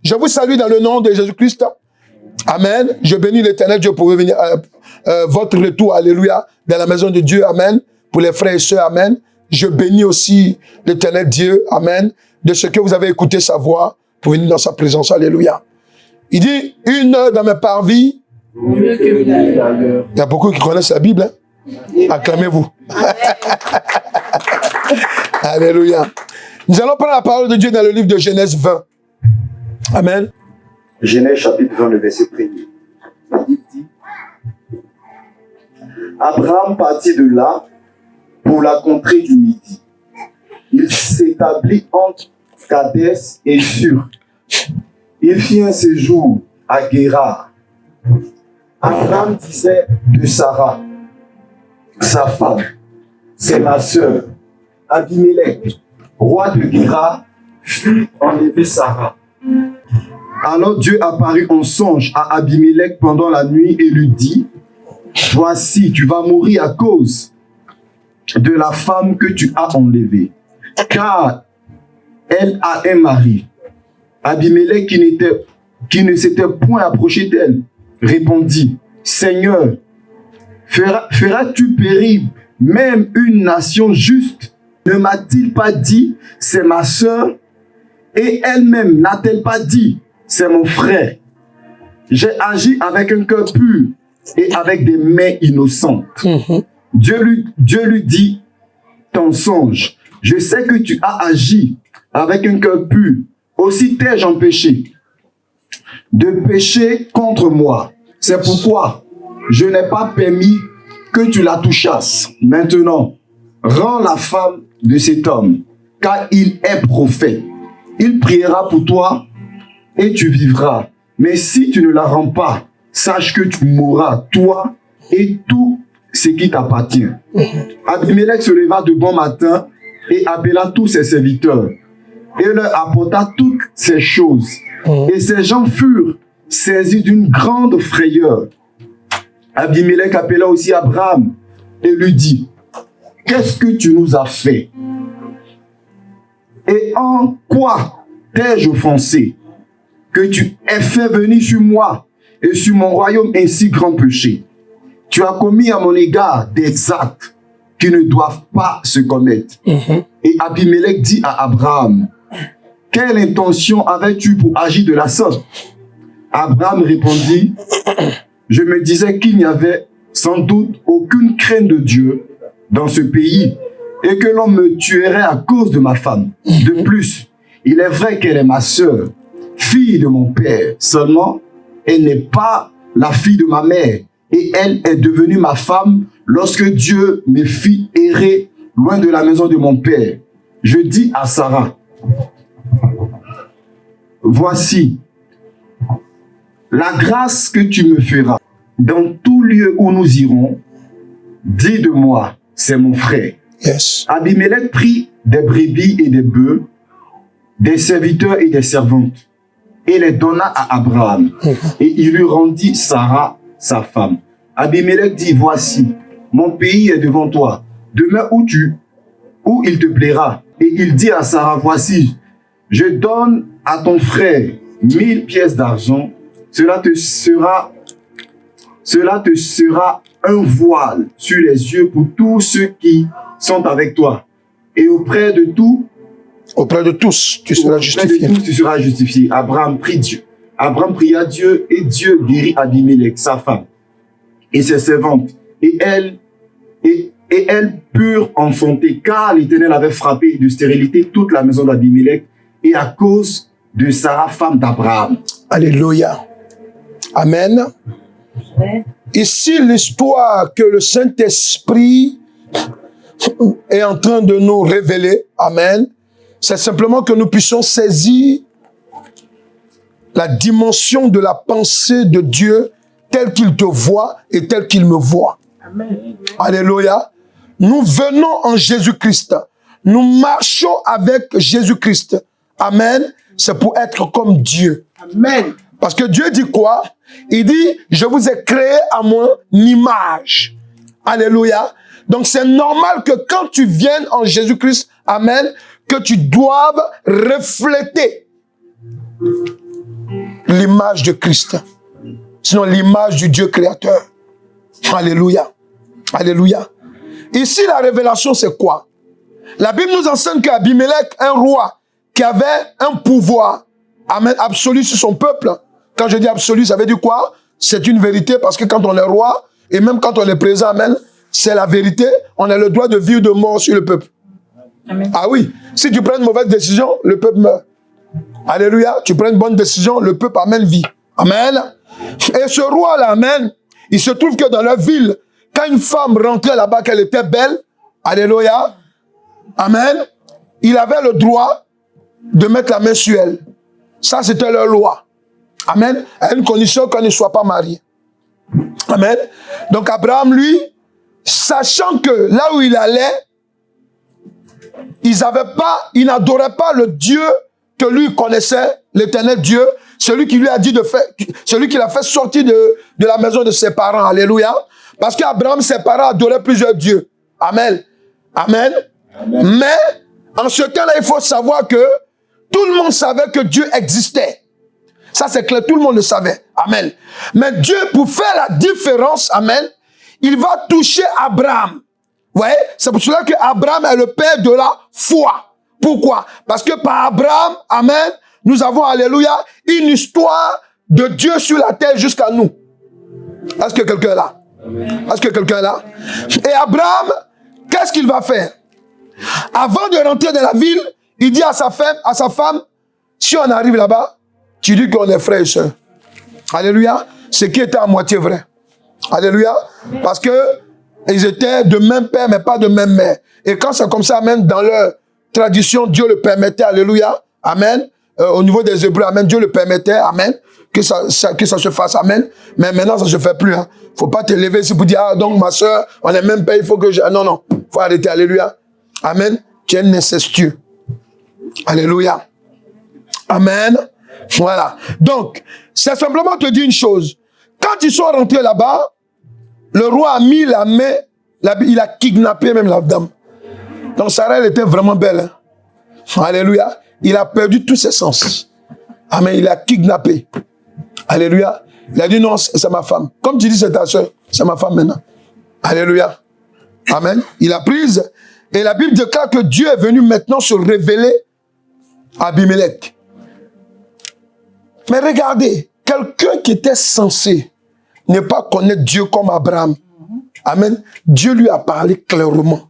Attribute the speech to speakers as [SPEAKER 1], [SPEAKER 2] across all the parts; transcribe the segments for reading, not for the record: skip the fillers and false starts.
[SPEAKER 1] Je vous salue dans le nom de Jésus-Christ. Amen. Je bénis l'Éternel Dieu pour revenir votre retour, alléluia, dans la maison de Dieu. Amen. Pour les frères et sœurs, amen. Je bénis aussi l'Éternel Dieu, amen, de ce que vous avez écouté sa voix pour venir dans sa présence, alléluia. Il dit, 1 heure dans mes parvis. Il y a beaucoup qui connaissent la Bible. Hein? Acclamez-vous. Alléluia. Nous allons prendre la parole de Dieu dans le livre de Genèse 20. Amen.
[SPEAKER 2] Genèse chapitre 20, le verset 1er. Il dit, Abraham partit de là pour la contrée du Midi. Il s'établit entre Kadès et Shur. Il fit un séjour à Guérar. Abraham disait de Sarah, sa femme, c'est ma sœur. Abimelech, roi de Guérar, fit enlever Sarah. Alors Dieu apparut en songe à Abimelech pendant la nuit et lui dit, voici, tu vas mourir à cause de la femme que tu as enlevée, car elle a un mari. Abimelech, qui ne s'était point approché d'elle, répondit, Seigneur, feras-tu périr même une nation juste? Ne m'a-t-il pas dit, c'est ma sœur? Et elle-même n'a-t-elle pas dit, c'est mon frère? J'ai agi avec un cœur pur et avec des mains innocentes. Dieu lui dit, ton songe, je sais que tu as agi avec un cœur pur. Aussi t'ai-je empêché de pécher contre moi. C'est pourquoi je n'ai pas permis que tu la touchasses. Maintenant, rends la femme de cet homme, car il est prophète. Il priera pour toi et tu vivras. Mais si tu ne la rends pas, sache que tu mourras, toi et tout ce qui t'appartient. Abimelech se leva de bon matin et appela tous ses serviteurs et leur apporta toutes ces choses. Et ces gens furent saisis d'une grande frayeur. Abimelech appela aussi Abraham et lui dit, qu'est-ce que tu nous as fait? Et en quoi t'ai-je offensé que tu aies fait venir sur moi et sur mon royaume un si grand péché? Tu as commis à mon égard des actes qui ne doivent pas se commettre. Et Abimelech dit à Abraham, quelle intention avais-tu pour agir de la sorte? Abraham répondit, je me disais qu'il n'y avait sans doute aucune crainte de Dieu dans ce pays et que l'on me tuerait à cause de ma femme. De plus, il est vrai qu'elle est ma sœur, fille de mon père. Seulement, elle n'est pas la fille de ma mère et elle est devenue ma femme lorsque Dieu me fit errer loin de la maison de mon père. Je dis à Sarah, voici la grâce que tu me feras. Dans tout lieu où nous irons, dis de moi, c'est mon frère.
[SPEAKER 1] Yes.
[SPEAKER 2] Abimelech prit des brebis et des bœufs, des serviteurs et des servantes, et les donna à Abraham. Et il lui rendit Sarah, sa femme. Abimelech dit, voici, mon pays est devant toi. Demeure où il te plaira. Et il dit à Sarah, voici, je donne à ton frère 1000 pièces d'argent. Cela te sera un voile sur les yeux pour tous ceux qui sont avec toi. Et auprès de tous, tu seras justifié. Tu seras justifié. Abraham prie Dieu. Abraham pria Dieu et Dieu guérit Abimelech, sa femme, et ses servantes. Et elles purent enfanter, car l'Éternel avait frappé de stérilité toute la maison d'Abimelech et à cause de Sarah, femme d'Abraham.
[SPEAKER 1] Alléluia. Amen. Ici, l'histoire que le Saint-Esprit est en train de nous révéler, amen, c'est simplement que nous puissions saisir la dimension de la pensée de Dieu telle qu'il te voit et telle qu'il me voit. Amen. Alléluia. Nous venons en Jésus-Christ. Nous marchons avec Jésus-Christ. Amen. C'est pour être comme Dieu. Amen. Parce que Dieu dit quoi? Il dit, je vous ai créé à mon image. Alléluia. Donc c'est normal que quand tu viennes en Jésus-Christ, amen, que tu doives refléter l'image de Christ. Sinon, l'image du Dieu créateur. Alléluia. Alléluia. Ici, la révélation, c'est quoi? La Bible nous enseigne qu'Abimelech, un roi qui avait un pouvoir absolu sur son peuple. Quand je dis absolu, ça veut dire quoi? C'est une vérité parce que quand on est roi, et même quand on est président, amen, c'est la vérité, on a le droit de vie ou de mort sur le peuple. Amen. Ah oui, si tu prends une mauvaise décision, le peuple meurt. Alléluia, tu prends une bonne décision, le peuple amène vie. Amen. Et ce roi-là, amen, il se trouve que dans la ville, quand une femme rentrait là-bas, qu'elle était belle, alléluia, amen, il avait le droit de mettre la main sur elle. Ça, c'était leur loi. Amen. À une condition qu'on ne soit pas marié. Amen. Donc Abraham, lui, sachant que là où il allait, il n'adorait pas le Dieu que lui connaissait, l'éternel Dieu, celui qui lui a dit de faire, celui qui l'a fait sortir de la maison de ses parents. Alléluia. Parce qu'Abraham, ses parents adoraient plusieurs dieux. Amen. Amen. Amen. Mais, en ce temps-là, il faut savoir que tout le monde savait que Dieu existait. Ça, c'est clair, tout le monde le savait. Amen. Mais Dieu, pour faire la différence, amen, il va toucher Abraham. Vous voyez? C'est pour cela que Abraham est le père de la foi. Pourquoi? Parce que par Abraham, amen, nous avons, alléluia, une histoire de Dieu sur la terre jusqu'à nous. Est-ce que quelqu'un est là? Est-ce que quelqu'un est là? Et Abraham, qu'est-ce qu'il va faire? Avant de rentrer dans la ville, il dit à sa femme, si on arrive là-bas, tu dis qu'on est frères et sœurs. Alléluia. Ce qui était à moitié vrai. Alléluia. Parce que ils étaient de même père, mais pas de même mère. Et quand c'est comme ça, même dans leur tradition, Dieu le permettait. Alléluia. Amen. Au niveau des Hébreux, amen. Dieu le permettait. Amen. Que ça se fasse. Amen. Mais maintenant, ça ne se fait plus. Hein. Faut pas te lever ici pour dire, ah, donc ma soeur, on est même père, il faut que je... Non, non. Faut arrêter. Alléluia. Amen. Tu es incestueux. Alléluia. Amen. Voilà. Donc, c'est simplement te dire une chose. Quand ils sont rentrés là-bas, le roi a mis la main, il a kidnappé même la dame. Donc, Sarah, elle était vraiment belle. Hein? Alléluia. Il a perdu tous ses sens. Amen. Il a kidnappé. Alléluia. Il a dit non, c'est ma femme. Comme tu dis, c'est ta soeur. C'est ma femme maintenant. Alléluia. Amen. Il a prise. Et la Bible déclare que Dieu est venu maintenant se révéler à Abimelech. Mais regardez, quelqu'un qui était censé ne pas connaître Dieu comme Abraham, amen, Dieu lui a parlé clairement.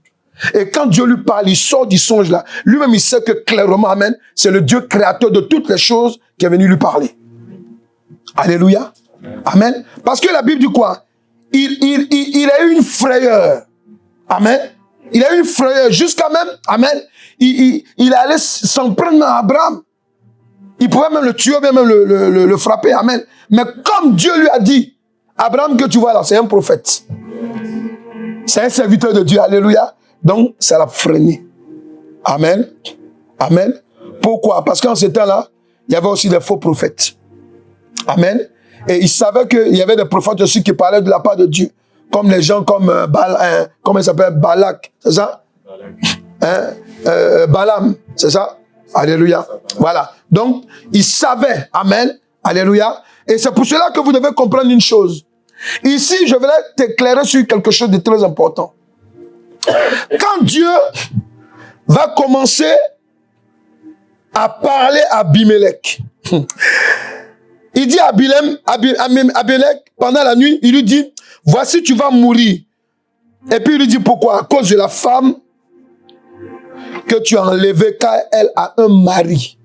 [SPEAKER 1] Et quand Dieu lui parle, il sort du songe là. Lui-même, il sait que clairement, amen, c'est le Dieu créateur de toutes les choses qui est venu lui parler. Alléluia. Amen. Parce que la Bible dit quoi? Il a eu une frayeur. Amen. Il a eu une frayeur jusqu'à même, amen, il allait s'en prendre à Abraham. Il pouvait même le tuer, même le frapper, amen. Mais comme Dieu lui a dit, Abraham que tu vois là, c'est un prophète. C'est un serviteur de Dieu, alléluia. Donc, ça l'a freiné. Amen. Amen. Pourquoi? Parce qu'en ce temps-là, il y avait aussi des faux prophètes. Amen. Et il savait qu'il y avait des prophètes aussi qui parlaient de la part de Dieu. Comme les gens comme comment il s'appelle? Balak, c'est ça? Balaam, c'est ça? Alléluia. Voilà. Donc, il savait. Amen. Alléluia. Et c'est pour cela que vous devez comprendre une chose. Ici, je vais t'éclairer sur quelque chose de très important. Quand Dieu va commencer à parler à Abimelech, il dit à Abimelech, pendant la nuit, il lui dit, voici, tu vas mourir. Et puis il lui dit, pourquoi? À cause de la femme que tu as enlevée, car elle a un mari.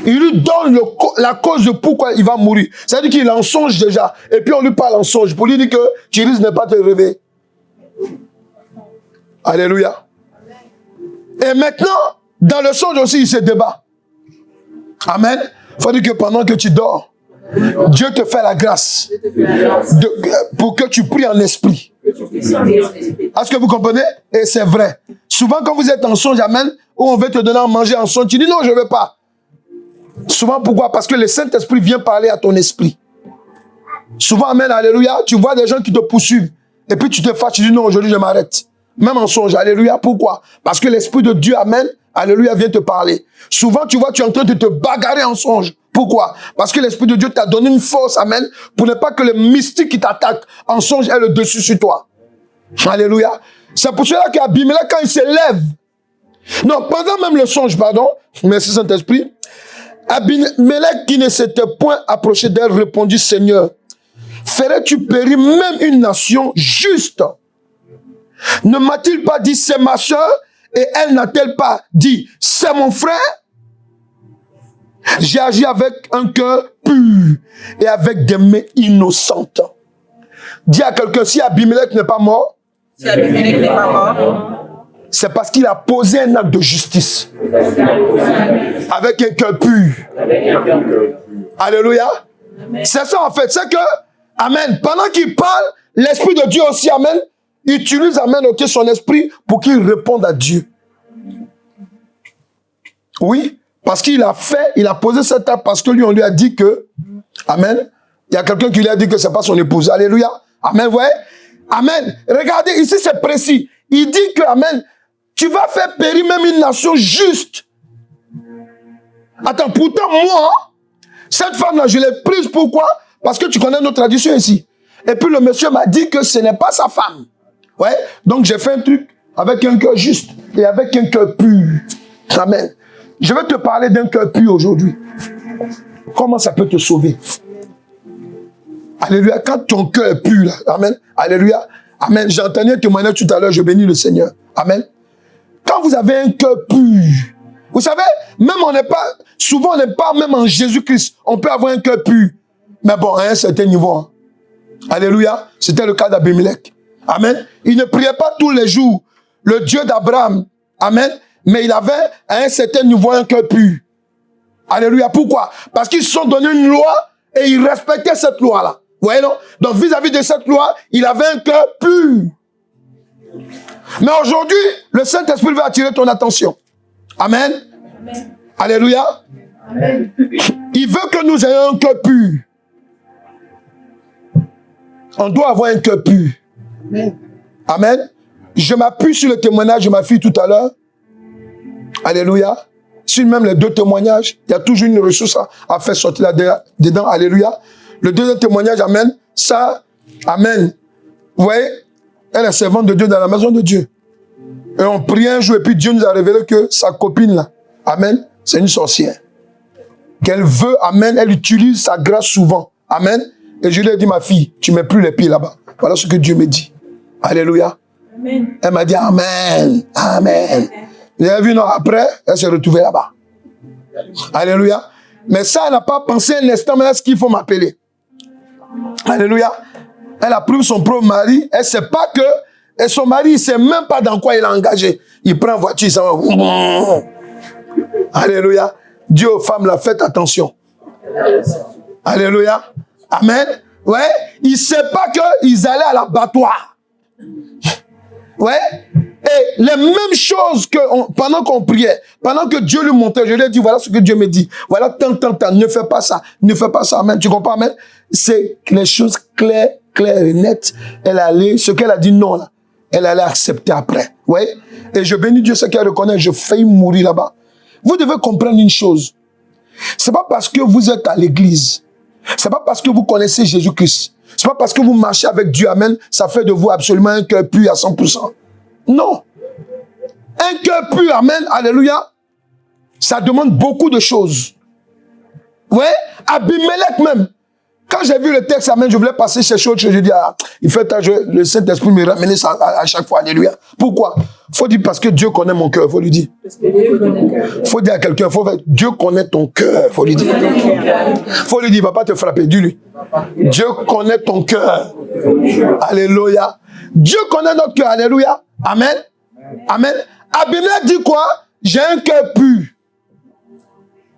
[SPEAKER 1] Il lui donne la cause de pourquoi il va mourir. C'est-à-dire qu'il en songe déjà. Et puis on lui parle en songe pour lui dire que tu risques de ne pas te réveiller. Alléluia. Et maintenant, dans le songe aussi, il se débat. Amen. Il faut dire que pendant que tu dors, Dieu te fait la grâce pour que tu pries en esprit. Est-ce que vous comprenez? Et c'est vrai. Souvent, quand vous êtes en songe, amen, où on veut te donner à manger en songe, tu dis non, je ne veux pas. Souvent, pourquoi? Parce que le Saint-Esprit vient parler à ton esprit. Souvent, amen, alléluia, tu vois des gens qui te poursuivent. Et puis tu te fâches, tu dis non, aujourd'hui je m'arrête. Même en songe, alléluia, pourquoi? Parce que l'Esprit de Dieu, amen, alléluia, vient te parler. Souvent, tu vois, tu es en train de te bagarrer en songe. Pourquoi? Parce que l'Esprit de Dieu t'a donné une force, amen, pour ne pas que le mystique qui t'attaque en songe ait le dessus sur toi. Alléluia. C'est pour cela qu'Abimelech, quand il s'élève, non, pendant même le songe, pardon, merci Saint-Esprit, Abimelech qui ne s'était point approché d'elle répondit, Seigneur, ferais-tu périr même une nation juste? Ne m'a-t-il pas dit, c'est ma soeur, et elle n'a-t-elle pas dit, c'est mon frère? J'ai agi avec un cœur pur et avec des mains innocentes. Dis à quelqu'un, si Abimelech n'est pas mort, c'est parce qu'il a posé un acte de justice. Avec un cœur pur. Alléluia. C'est ça en fait. C'est que, amen, pendant qu'il parle, l'Esprit de Dieu aussi, amen, utilise, amen, ok, son esprit pour qu'il réponde à Dieu. Oui, parce qu'il a fait, il a posé cet acte parce que lui, on lui a dit que, amen, il y a quelqu'un qui lui a dit que c'est pas son épouse. Alléluia. Amen, vous voyez? Amen. Regardez, ici c'est précis. Il dit que, amen, tu vas faire périr même une nation juste. Attends, pourtant, moi, cette femme-là, je l'ai prise, pourquoi? Parce que tu connais nos traditions ici. Et puis le monsieur m'a dit que ce n'est pas sa femme. Ouais. Donc j'ai fait un truc avec un cœur juste et avec un cœur pur. Amen. Je vais te parler d'un cœur pur aujourd'hui. Comment ça peut te sauver? Alléluia. Quand ton cœur est pur, là, amen. Alléluia. Amen. J'ai entendu un témoignage tout à l'heure, je bénis le Seigneur. Amen. Quand vous avez un cœur pur, vous savez, même souvent on n'est pas même en Jésus-Christ. On peut avoir un cœur pur. Mais bon, à un certain niveau. Hein. Alléluia. C'était le cas d'Abimelech. Amen. Il ne priait pas tous les jours le Dieu d'Abraham. Amen. Mais il avait à un certain niveau un cœur pur. Alléluia. Pourquoi? Parce qu'ils se sont donné une loi et ils respectaient cette loi-là. Vous voyez, non? Donc, vis-à-vis de cette loi, il avait un cœur pur. Mais aujourd'hui, le Saint-Esprit va attirer ton attention. Amen. Amen. Alléluia. Amen. Il veut que nous ayons un cœur pur. On doit avoir un cœur pur. Amen. Amen. Je m'appuie sur le témoignage de ma fille tout à l'heure. Alléluia. Sur même les deux témoignages, il y a toujours une ressource à faire sortir là-dedans. Alléluia. Le deuxième témoignage, amen. Ça, amen. Vous voyez, elle est servante de Dieu dans la maison de Dieu. Et on prie un jour et puis Dieu nous a révélé que sa copine là, amen, c'est une sorcière. Qu'elle veut, amen, elle utilise sa grâce souvent. Amen. Et je lui ai dit, ma fille, tu ne mets plus les pieds là-bas. Voilà ce que Dieu me dit. Alléluia. Amen. Elle m'a dit, amen, amen. J'ai vu, non, après, elle s'est retrouvée là-bas. Alléluia. Mais ça, elle n'a pas pensé un instant, mais est-ce qu'il faut m'appeler? Alléluia. Elle a pris son propre mari. Elle ne sait pas que et son mari, il ne sait même pas dans quoi il a engagé. Il prend une voiture, il s'en va. Alléluia. Dieu aux femmes, là, faites attention. Alléluia. Amen. Ouais. Il ne sait pas qu'ils allaient à l'abattoir. Ouais. Et les mêmes choses que pendant qu'on priait, pendant que Dieu lui montrait, je lui ai dit, voilà ce que Dieu me dit. Voilà, tant, ne fais pas ça. Ne fais pas ça. Amen. Tu comprends, amen? C'est les choses claires et nettes. Elle allait, ce qu'elle a dit non, là, elle allait accepter après. Ouais. Et je bénis Dieu, ce qu'elle reconnaît, je faillis mourir là-bas. Vous devez comprendre une chose. C'est pas parce que vous êtes à l'église. C'est pas parce que vous connaissez Jésus-Christ. C'est pas parce que vous marchez avec Dieu, amen, ça fait de vous absolument un cœur pur à 100%. Non. Un cœur pur, amen, alléluia, ça demande beaucoup de choses. Ouais, Abimelech même. Quand j'ai vu le texte, amen, je voulais passer chercher autre chose. Je dis, ah, il fait le Saint-Esprit me ramener ça à chaque fois, alléluia. Pourquoi? Faut dire parce que Dieu connaît mon cœur, faut lui dire. Faut dire à quelqu'un, Dieu connaît ton cœur, faut lui dire. Faut lui dire, il va pas te frapper, dis-lui. Dieu connaît ton cœur. Alléluia. Dieu connaît notre cœur, alléluia. Amen. Amen. Abimelech dit quoi? J'ai un cœur pur.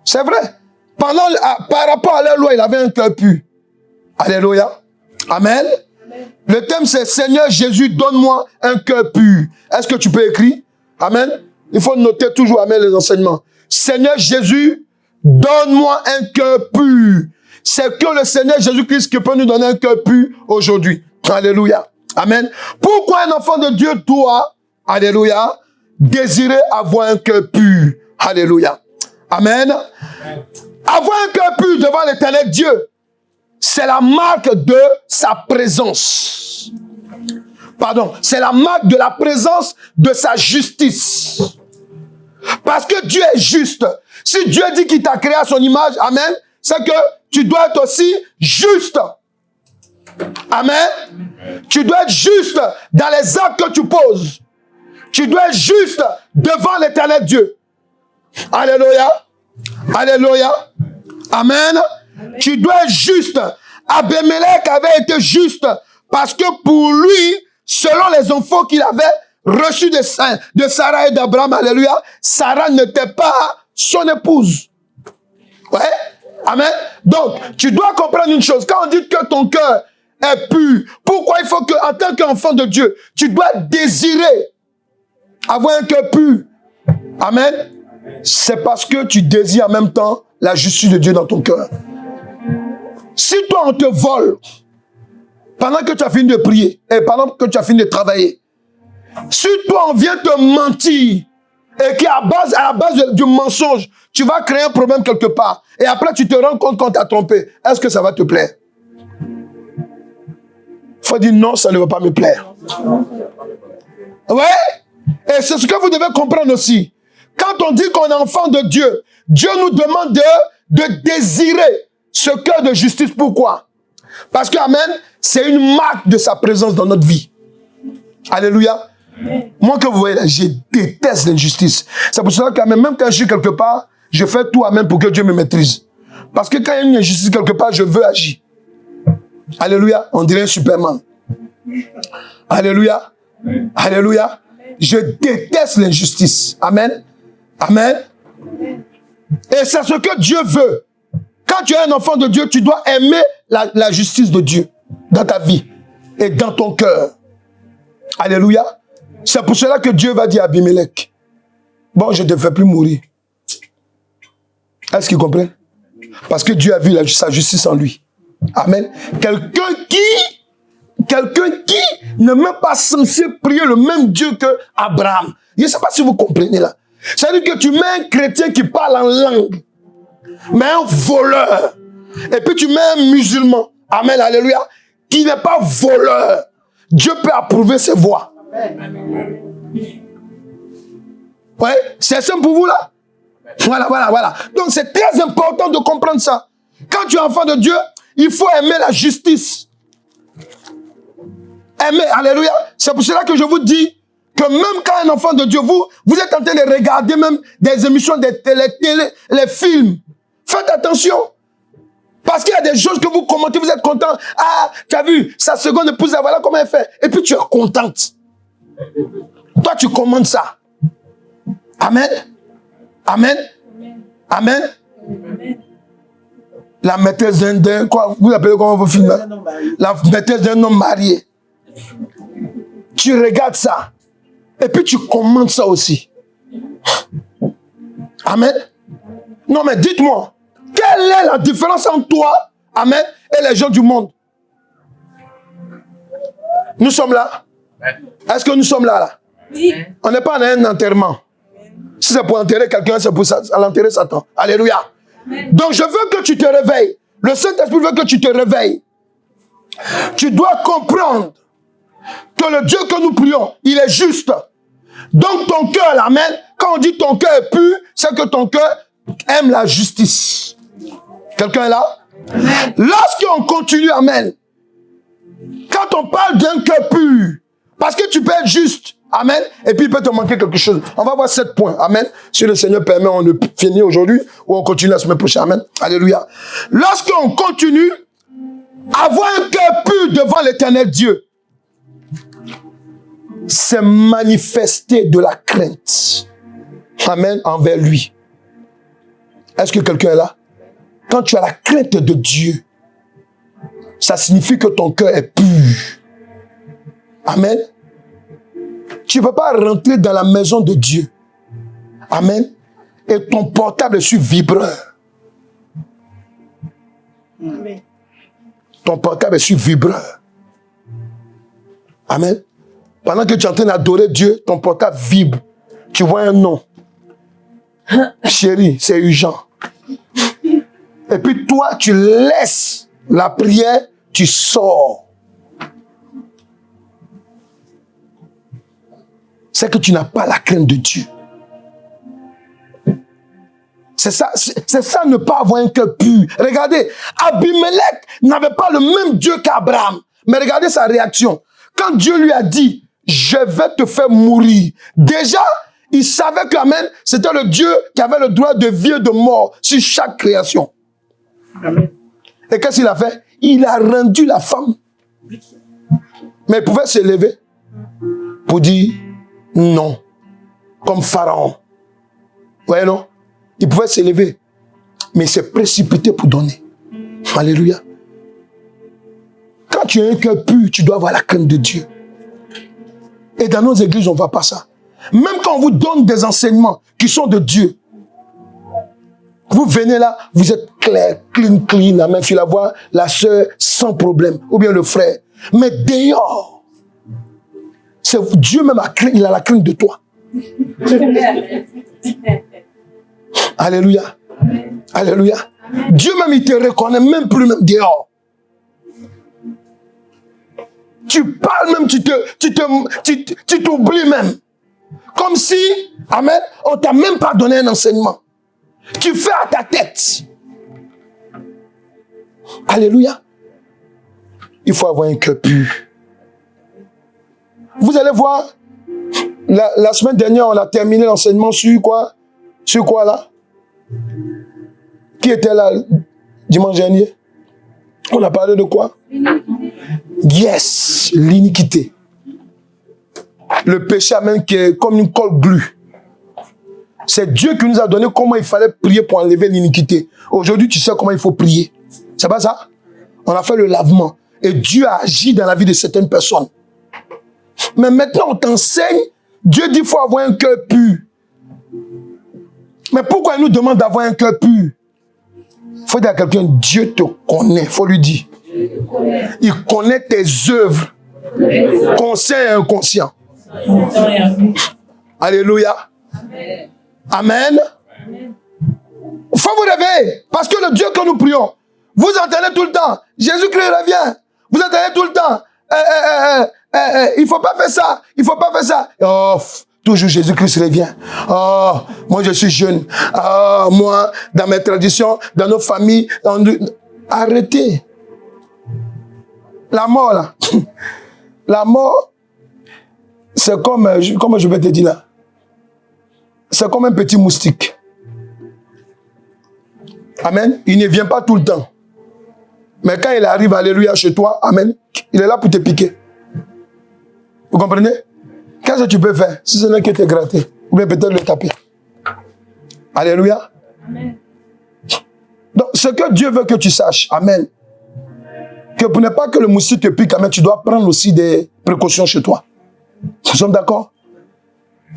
[SPEAKER 1] C'est vrai. Par rapport à la loi, il avait un cœur pur. Alléluia. Amen. Le thème c'est Seigneur Jésus, donne-moi un cœur pur. Est-ce que tu peux écrire? Amen. Il faut noter toujours, amen, les enseignements. Seigneur Jésus, donne-moi un cœur pur. C'est que le Seigneur Jésus-Christ qui peut nous donner un cœur pur aujourd'hui. Alléluia. Amen. Pourquoi un enfant de Dieu doit, alléluia, désirer avoir un cœur pur? Alléluia. Amen. Avoir un cœur pur devant l'Éternel Dieu, c'est la marque de sa présence. Pardon, c'est la marque de la présence de sa justice. Parce que Dieu est juste. Si Dieu dit qu'il t'a créé à son image, amen, c'est que tu dois être aussi juste. Amen. Tu dois être juste dans les actes que tu poses. Tu dois être juste devant l'Éternel Dieu. Alléluia. Alléluia. Amen. Tu dois être juste. Abimelech avait été juste parce que pour lui, selon les infos qu'il avait reçues de Sarah et d'Abraham, alléluia, Sarah n'était pas son épouse. Ouais. Amen. Donc, tu dois comprendre une chose. Quand on dit que ton cœur est pur, pourquoi il faut que, en tant qu'enfant de Dieu, tu dois désirer avoir un cœur pur. Amen. C'est parce que tu désires en même temps la justice de Dieu dans ton cœur. Si toi, on te vole, pendant que tu as fini de prier, et pendant que tu as fini de travailler, si toi, on vient te mentir, et qu'à la base du mensonge, tu vas créer un problème quelque part, et après tu te rends compte qu'on t'a trompé, est-ce que ça va te plaire? Il faut dire non, ça ne va pas me plaire. Ouais? Et c'est ce que vous devez comprendre aussi. Quand on dit qu'on est enfant de Dieu, Dieu nous demande de désirer ce cœur de justice. Pourquoi? Parce que, amen, c'est une marque de sa présence dans notre vie. Alléluia. Moi, que vous voyez là, je déteste l'injustice. C'est pour cela que même quand je suis quelque part, je fais tout, amen, pour que Dieu me maîtrise. Parce que quand il y a une injustice quelque part, je veux agir. Alléluia. On dirait un Superman. Alléluia. Alléluia. Je déteste l'injustice. Amen. Amen. Et c'est ce que Dieu veut. Quand tu es un enfant de Dieu, tu dois aimer la justice de Dieu dans ta vie et dans ton cœur. Alléluia. C'est pour cela que Dieu va dire à Abimelech, bon, je ne te fais plus mourir. Est-ce qu'il comprend? Parce que Dieu a vu sa justice en lui. Amen. Quelqu'un qui n'est même pas censé prier le même Dieu que Abraham. Je ne sais pas si vous comprenez là. C'est-à-dire que tu mets un chrétien qui parle en langue, mais un voleur. Et puis tu mets un musulman, amen, alléluia, qui n'est pas voleur. Dieu peut approuver ses voies. Ouais, c'est simple pour vous là? Voilà. Donc c'est très important de comprendre ça. Quand tu es enfant de Dieu, il faut aimer la justice. Aimer, alléluia. C'est pour cela que je vous dis que même quand un enfant de Dieu, vous êtes en train de regarder même des émissions, des télé, les films. Faites attention. Parce qu'il y a des choses que vous commentez, vous êtes content. Ah, tu as vu, sa seconde épouse, voilà comment elle fait. Et puis tu es contente. Toi, tu commandes ça. Amen. Amen. Amen. La maîtresse d'un, quoi, vous appelez comment vos films? La maîtresse d'un homme marié. Tu regardes ça. Et puis tu commandes ça aussi. Amen. Non mais dites-moi, quelle est la différence entre toi, amen, et les gens du monde? Nous sommes là. Est-ce que nous sommes là?
[SPEAKER 3] Oui.
[SPEAKER 1] On n'est pas dans un enterrement. Si c'est pour enterrer quelqu'un, c'est pour l'enterrer Satan. Alléluia. Donc je veux que tu te réveilles. Le Saint-Esprit veut que tu te réveilles. Tu dois comprendre que le Dieu que nous prions, il est juste. Donc ton cœur, amen, quand on dit ton cœur est pur, c'est que ton cœur aime la justice. Quelqu'un est là? Lorsqu'on continue, amen, quand on parle d'un cœur pur, parce que tu peux être juste, amen, et puis il peut te manquer quelque chose. On va voir 7 points, amen. Si le Seigneur permet, on le finit aujourd'hui ou on continue la semaine prochaine, amen. Alléluia. Lorsqu'on continue, avoir un cœur pur devant l'Éternel Dieu, c'est manifester de la crainte, amen, envers lui. Est-ce que quelqu'un est là? Quand tu as la crainte de Dieu, ça signifie que ton cœur est pur. Amen. Tu ne peux pas rentrer dans la maison de Dieu. Amen. Et ton portable est sur vibreur.
[SPEAKER 3] Amen.
[SPEAKER 1] Ton portable est sur vibreur. Amen. Pendant que tu es en train d'adorer Dieu, ton portable vibre. Tu vois un nom. Chérie, c'est urgent. et puis toi, tu laisses la prière, tu sors. C'est que tu n'as pas la crainte de Dieu. C'est ça, ne pas avoir un cœur pur. Regardez, Abimelech n'avait pas le même Dieu qu'Abraham. Mais regardez sa réaction. Quand Dieu lui a dit, je vais te faire mourir. Déjà, il savait que, amen, c'était le Dieu qui avait le droit de vie et de mort sur chaque création. Amen. Et qu'est-ce qu'il a fait? Il a rendu la femme. Mais il pouvait se lever pour dire non. Comme Pharaon. Vous voyez, non? Il pouvait se lever. Mais il s'est précipité pour donner. Alléluia. Quand tu as un cœur pur, tu dois avoir la crainte de Dieu. Et dans nos églises, on ne voit pas ça. Même quand on vous donne des enseignements qui sont de Dieu, vous venez là, vous êtes clair, clean, amen. Tu la vois, la sœur sans problème, ou bien le frère. Mais dehors, c'est Dieu même il a la crainte de toi. Alléluia. Amen. Alléluia. Amen. Dieu même, il te reconnaît même plus même dehors. Tu parles même, tu t'oublies même. Comme si, amen, on t'a même pas donné un enseignement. Tu fais à ta tête. Alléluia. Il faut avoir un cœur pur. Vous allez voir, la semaine dernière, on a terminé l'enseignement sur quoi? Sur quoi là? Qui était là dimanche dernier? On a parlé de quoi? Yes, l'iniquité. Le péché, même qui est comme une colle glue. C'est Dieu qui nous a donné comment il fallait prier pour enlever l'iniquité. Aujourd'hui, tu sais comment il faut prier. C'est pas ça? On a fait le lavement. Et Dieu a agi dans la vie de certaines personnes. Mais maintenant, on t'enseigne. Dieu dit qu'il faut avoir un cœur pur. Mais pourquoi il nous demande d'avoir un cœur pur? Il faut dire à quelqu'un, Dieu te connaît. Il faut lui dire. Il connaît tes œuvres. Conscient et inconscient. Alléluia. Amen. Il faut vous réveiller. Parce que le Dieu que nous prions, vous entendez tout le temps. Jésus-Christ revient. Vous entendez tout le temps. Il ne faut pas faire ça. Il ne faut pas faire ça. Oh, toujours Jésus-Christ revient. Oh, moi je suis jeune. Oh, moi, dans mes traditions, dans nos familles. Arrêtez. La mort, là. La mort, c'est comme, comment je vais te dire là? C'est comme un petit moustique. Amen. Il ne vient pas tout le temps. Mais quand il arrive, alléluia, chez toi, amen, il est là pour te piquer. Vous comprenez? Qu'est-ce que tu peux faire si ce n'est que te gratter? Ou bien peut-être le taper. Alléluia. Amen. Donc, ce que Dieu veut que tu saches, amen, que pour ne pas que le moustique te pique, amen, tu dois prendre aussi des précautions chez toi. Nous sommes d'accord?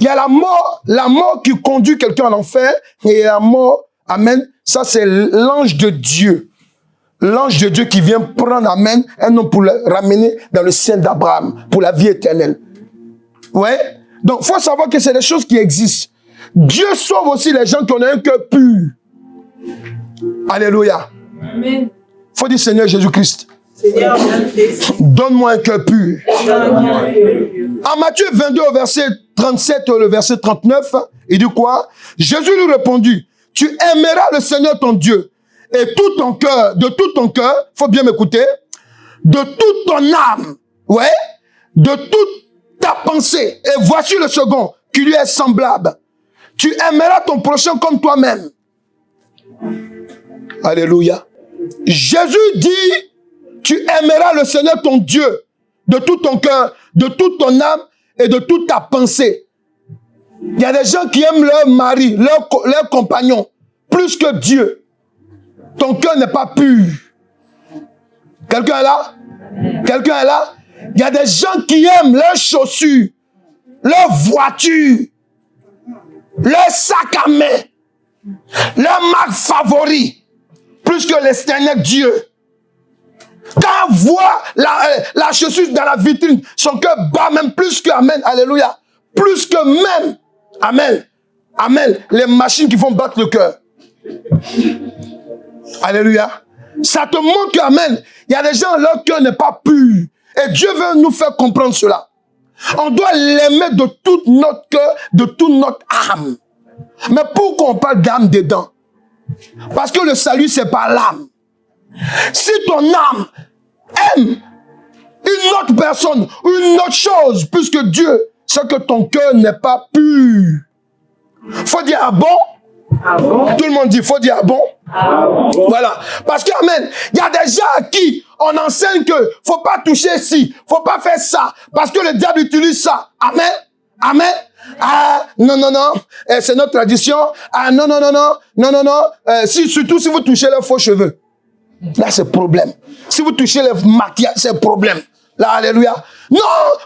[SPEAKER 1] Il y a la mort qui conduit quelqu'un en enfer, et la mort, amen, ça c'est l'ange de Dieu. L'ange de Dieu qui vient prendre, amen, un homme pour le ramener dans le ciel d'Abraham, pour la vie éternelle. Ouais? Donc, il faut savoir que c'est des choses qui existent. Dieu sauve aussi les gens qui ont un cœur pur. Alléluia. Amen. Il faut dire, Seigneur Jésus-Christ, donne-moi un cœur pur. En Matthieu 22, au verset 37 au verset 39, il dit quoi? Jésus lui répondit, tu aimeras le Seigneur ton Dieu et tout ton cœur, de tout ton cœur, il faut bien m'écouter, de toute ton âme, ouais, de toute ta pensée. Et voici le second, qui lui est semblable. Tu aimeras ton prochain comme toi-même. Alléluia. Jésus dit, tu aimeras le Seigneur ton Dieu de tout ton cœur, de toute ton âme et de toute ta pensée. Il y a des gens qui aiment leur mari, leur compagnon, plus que Dieu. Ton cœur n'est pas pur. Quelqu'un est là? Quelqu'un est là? Il y a des gens qui aiment leurs chaussures, leur voiture, leur sac à main, leur marque favori, plus que l'éternel Dieu. Quand on voit la chaussure dans la vitrine, son cœur bat même plus que, amen, alléluia, plus que même, amen, amen, les machines qui font battre le cœur. Alléluia. Ça te montre que, amen, il y a des gens, leur cœur n'est pas pur. Et Dieu veut nous faire comprendre cela. On doit l'aimer de tout notre cœur, de toute notre âme. Mais pourquoi on parle d'âme dedans? Parce que le salut, c'est par l'âme. Si ton âme aime une autre personne, une autre chose, plus que Dieu, c'est que ton cœur n'est pas pur. Faut dire ah bon? Ah bon? Tout le monde dit, faut dire ah bon? Ah bon? Voilà. Parce que, amen, il y a des gens à qui on enseigne que faut pas toucher ci, faut pas faire ça, parce que le diable utilise ça. Amen? Amen? Ah, non, non, non, c'est notre tradition. Ah, non, non, non, non, non, non, non. Surtout si vous touchez les faux cheveux. Là, c'est problème. Si vous touchez les maquillages, c'est problème. Là, alléluia. Non,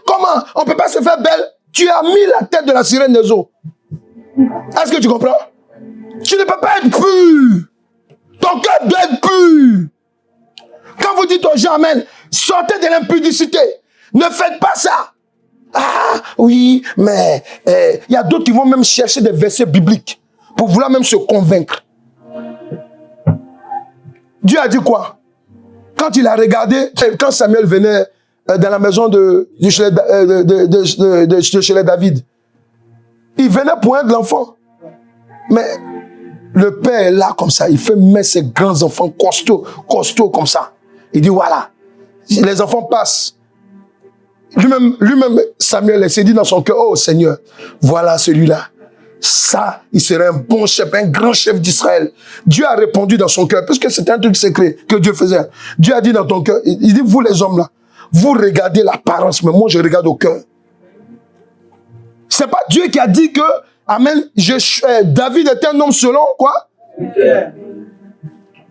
[SPEAKER 1] comment? On peut pas se faire belle. Tu as mis la tête de la sirène des eaux. Est-ce que tu comprends? Tu ne peux pas être pur. Ton cœur doit être pur. Quand vous dites aux gens, amen, sortez de l'impudicité. Ne faites pas ça. Ah, oui, mais il y a d'autres qui vont même chercher des versets bibliques pour vouloir même se convaincre. Dieu a dit quoi? Quand il a regardé, quand Samuel venait dans la maison de chez David, il venait poindre l'enfant. Mais le père est là comme ça, il fait mettre ses grands enfants costauds comme ça. Il dit voilà, les enfants passent. Lui-même, Samuel s'est dit dans son cœur, oh Seigneur, voilà celui-là. Ça, il serait un bon chef, un grand chef d'Israël. Dieu a répondu dans son cœur, puisque c'était un truc secret que Dieu faisait. Dieu a dit dans ton cœur, il dit, vous les hommes là, vous regardez l'apparence, mais moi je regarde au cœur. C'est pas Dieu qui a dit que, amen, David était un homme selon quoi?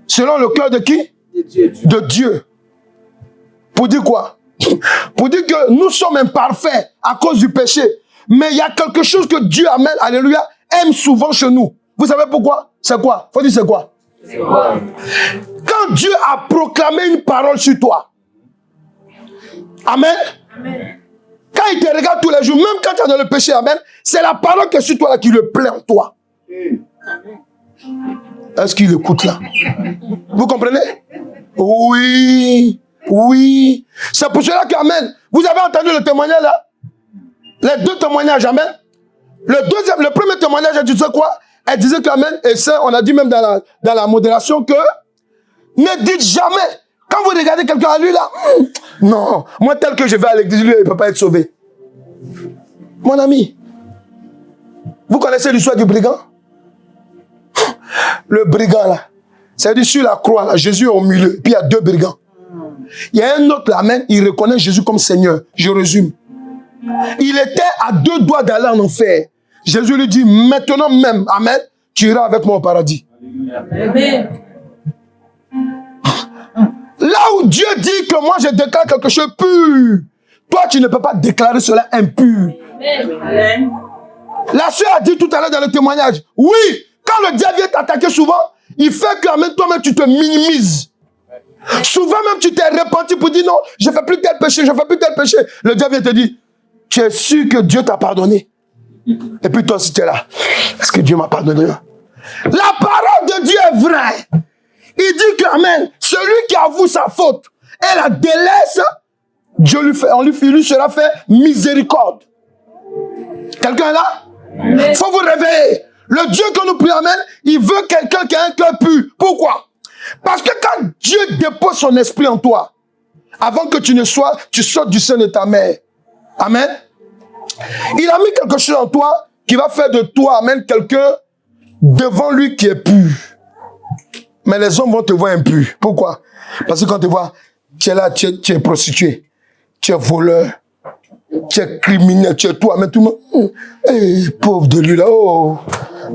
[SPEAKER 1] Selon le cœur de qui? De Dieu. Pour dire quoi? Pour dire que nous sommes imparfaits à cause du péché. Mais il y a quelque chose que Dieu, amen, alléluia, aime souvent chez nous. Vous savez pourquoi? C'est quoi? Faut dire c'est quoi? C'est quoi? Quand Dieu a proclamé une parole sur toi, amen, amen. Quand il te regarde tous les jours, même quand tu es dans le péché, amen, c'est la parole qui est sur toi là qui le plaît en toi. Est-ce qu'il écoute là? Vous comprenez? Oui. Oui. C'est pour cela qu'amen, vous avez entendu le témoignage là? Les deux témoignages, amen. Le premier témoignage, elle disait quoi? Elle disait qu'amen, et ça, on a dit même dans la modération que ne dites jamais, quand vous regardez quelqu'un à lui là, non, moi tel que je vais à l'église, lui, il ne peut pas être sauvé. Mon ami, vous connaissez l'histoire du brigand? Le brigand là, c'est-à-dire sur la croix là, Jésus est au milieu, puis il y a deux brigands. Il y a un autre là, amen, il reconnaît Jésus comme Seigneur. Je résume. Il était à 2 doigts d'aller en enfer. Jésus lui dit, maintenant même, amen, tu iras avec moi au paradis. Amen. Là où Dieu dit que moi je déclare quelque chose pur, toi tu ne peux pas déclarer cela impur. Amen. La sœur a dit tout à l'heure dans le témoignage, oui, quand le diable vient t'attaquer souvent, il fait que amen, toi-même tu te minimises. Souvent même tu t'es repenti pour dire non, je ne fais plus tel péché, je ne fais plus tel péché. Le diable vient te dire, tu es sûr que Dieu t'a pardonné? Et puis toi aussi tu es là. Est-ce que Dieu m'a pardonné? La parole de Dieu est vraie. Il dit que, amen, celui qui avoue sa faute et la délaisse, Dieu lui sera fait miséricorde. Quelqu'un est là? Il faut vous réveiller. Le Dieu que nous prions, amen, il veut quelqu'un qui a un cœur pur. Pourquoi? Parce que quand Dieu dépose son esprit en toi, avant que tu sortes du sein de ta mère, amen, il a mis quelque chose en toi qui va faire de toi, amen, quelqu'un devant lui qui est pur. Mais les hommes vont te voir impur. Pourquoi? Parce que quand tu vois, tu es là, tu es prostitué, tu es voleur, tu es criminel, tu es tout, amen, tout le monde. Hey, pauvre de lui là, oh.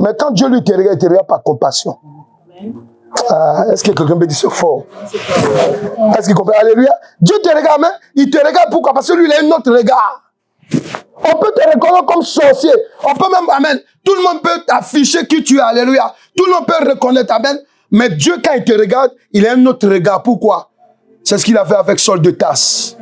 [SPEAKER 1] Mais quand Dieu lui te regarde, il te regarde par compassion. Ah, est-ce que quelqu'un peut dire c'est fort? Est-ce qu'il comprend? Alléluia. Dieu te regarde, amen. Il te regarde pourquoi? Parce que lui, il a un autre regard. On peut te reconnaître comme sorcier. On peut même, amen. Tout le monde peut afficher qui tu es, alléluia. Tout le monde peut reconnaître, amen. Mais Dieu, quand il te regarde, il a un autre regard. Pourquoi? C'est ce qu'il a fait avec Saul de Tarse.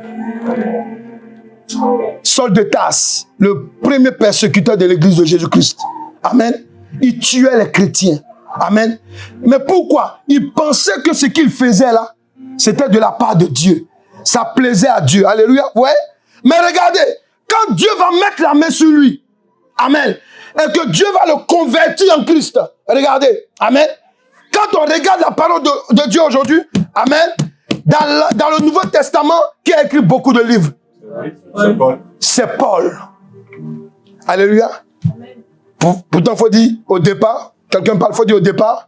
[SPEAKER 1] Saul de Tarse, le premier persécuteur de l'église de Jésus-Christ. Amen. Il tuait les chrétiens. Amen. Mais pourquoi? Il pensait que ce qu'il faisait là, c'était de la part de Dieu. Ça plaisait à Dieu. Alléluia. Ouais. Mais regardez, quand Dieu va mettre la main sur lui, amen, et que Dieu va le convertir en Christ, regardez, amen. Quand on regarde la parole de Dieu aujourd'hui, amen, dans le Nouveau Testament, qui a écrit beaucoup de livres? C'est Paul. Alléluia. Pourtant, il faut dire au départ, quelqu'un parle, il faut dire au départ,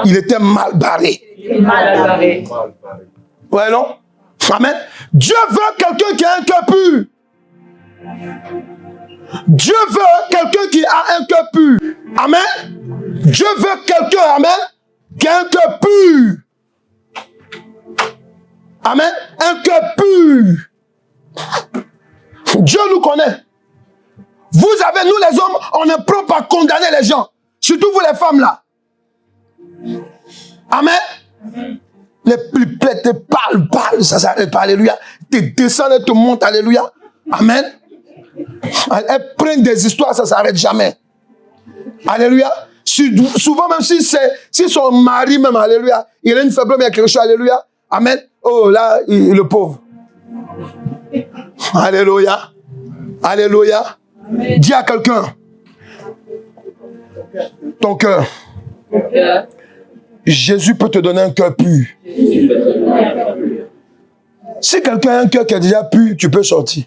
[SPEAKER 1] il était mal barré. Ouais, non? Amen. Dieu veut quelqu'un qui a un cœur pur. Dieu veut quelqu'un qui a un cœur pur. Amen. Dieu veut quelqu'un, amen, qui a un cœur pur. Amen. Un cœur pur. Dieu nous connaît. Vous avez, nous les hommes, on est propre à condamner les gens. Surtout vous les femmes là. Amen. Les plus te parlent, ça s'arrête pas, alléluia. Tu descends et te montes, alléluia. Amen. Elles prennent des histoires, ça s'arrête jamais. Alléluia. Souvent, même si son mari, même, alléluia, il a une faiblesse, il y a quelque chose, alléluia. Amen. Oh là, le pauvre. Alléluia. Alléluia. Amen. Dis à quelqu'un, ton cœur. Jésus peut te donner un cœur pur. Si quelqu'un a un cœur qui est déjà pur, tu peux sortir.